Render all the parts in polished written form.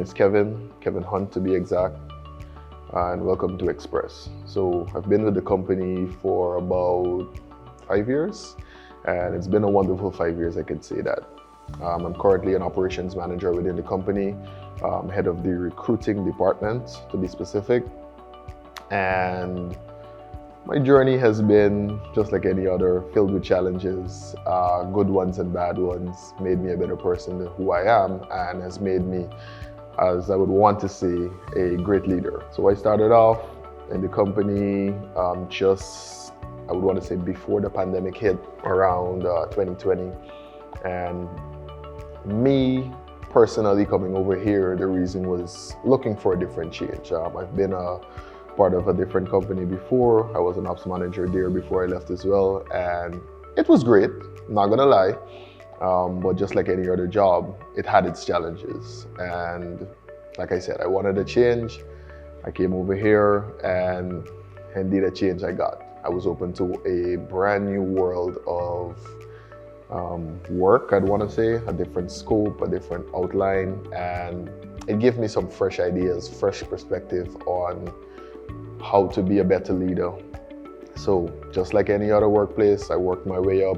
name is Kevin Hunt to be exact, and welcome to Express. So I've been with the company for about 5 years, and it's been a wonderful 5 years, I can say that. I'm currently an operations manager within the company, head of the recruiting department to be specific, and my journey has been just like any other, filled with challenges, good ones and bad ones, made me a better person than who I am, and has made me, as I would want to say, a great leader. So I started off in the company I would want to say before the pandemic hit, around 2020. And me personally coming over here, the reason was looking for a different change. I've been a part of a different company before. I was an ops manager there before I left as well, and it was great, not gonna lie. But just like any other job, it had its challenges. And like I said, I wanted a change. I came over here, and indeed a change I got. I was open to a brand new world of work, I'd want to say, a different scope, a different outline, and it gave me some fresh ideas, fresh perspective on how to be a better leader. So just like any other workplace, I worked my way up.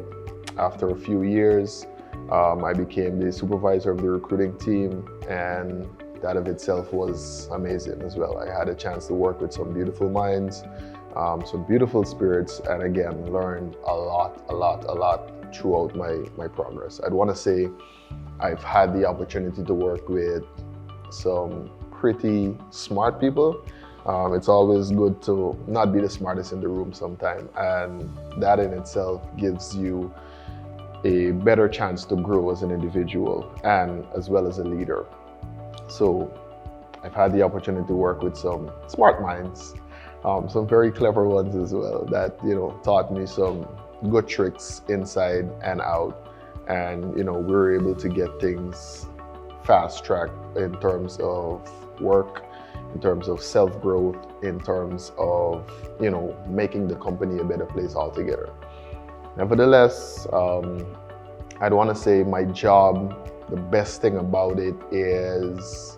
After a few years, I became the supervisor of the recruiting team, and that of itself was amazing as well. I had a chance to work with some beautiful minds, some beautiful spirits, and again, learned a lot throughout my progress. I'd want to say I've had the opportunity to work with some pretty smart people. It's always good to not be the smartest in the room sometimes, and that in itself gives you a better chance to grow as an individual and as well as a leader. So I've had the opportunity to work with some smart minds, some very clever ones as well, that taught me some good tricks inside and out, and we were able to get things fast tracked in terms of work, in terms of self-growth, in terms of making the company a better place altogether. Nevertheless, I'd want to say my job, the best thing about it is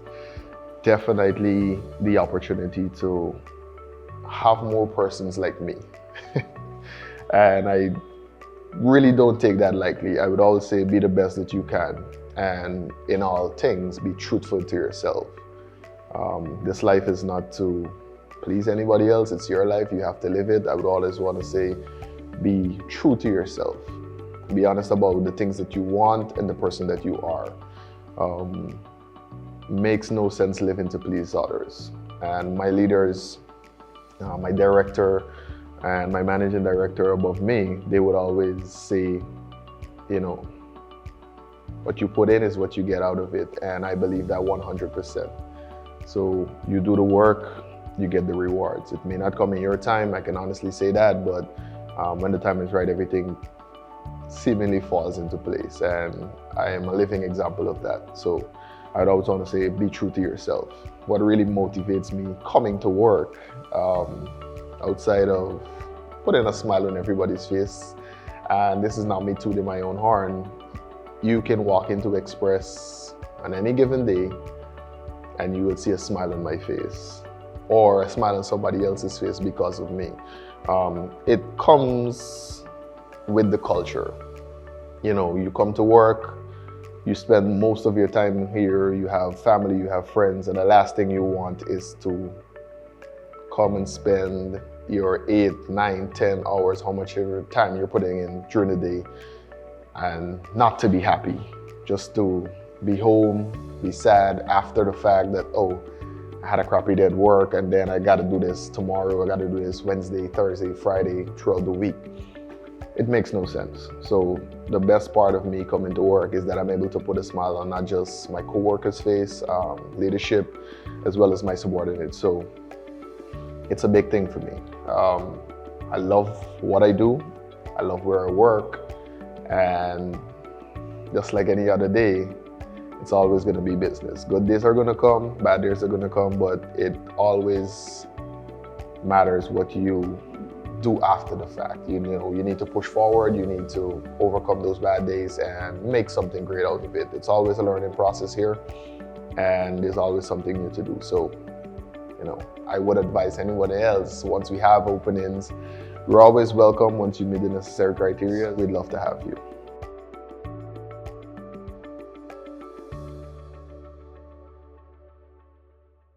definitely the opportunity to have more persons like me. And I really don't take that lightly. I would always say be the best that you can, and in all things, be truthful to yourself. This life is not to please anybody else. It's your life. You have to live it. I would always want to say, be true to yourself. Be honest about the things that you want and the person that you are. Makes no sense living to please others. And my leaders, my director and my managing director above me, they would always say, what you put in is what you get out of it. And I believe that 100%. So you do the work, you get the rewards. It may not come in your time, I can honestly say that, but when the time is right, everything seemingly falls into place. And I am a living example of that. So I'd always want to say, be true to yourself. What really motivates me coming to work, outside of putting a smile on everybody's face, and this is not me tooting my own horn, you can walk into Express on any given day and you will see a smile on my face, or a smile on somebody else's face because of me. It comes with the culture. You come to work, you spend most of your time here, you have family, you have friends, and the last thing you want is to come and spend your 8, 9, 10 hours, how much time you're putting in during the day, and not to be happy, just to be home, be sad after the fact that, oh, I had a crappy day at work, and then I got to do this tomorrow, I got to do this Wednesday, Thursday, Friday, throughout the week. It makes no sense. So the best part of me coming to work is that I'm able to put a smile on not just my coworkers' face, leadership, as well as my subordinates. So it's a big thing for me. I love what I do. I love where I work. And just like any other day, it's always going to be business. Good days are going to come, bad days are going to come, but it always matters what you do after the fact. You need to push forward, you need to overcome those bad days and make something great out of it. It's always a learning process here. and there's always something new to do. So, I would advise anyone else, once we have openings, you're always welcome. Once you meet the necessary criteria, we'd love to have you.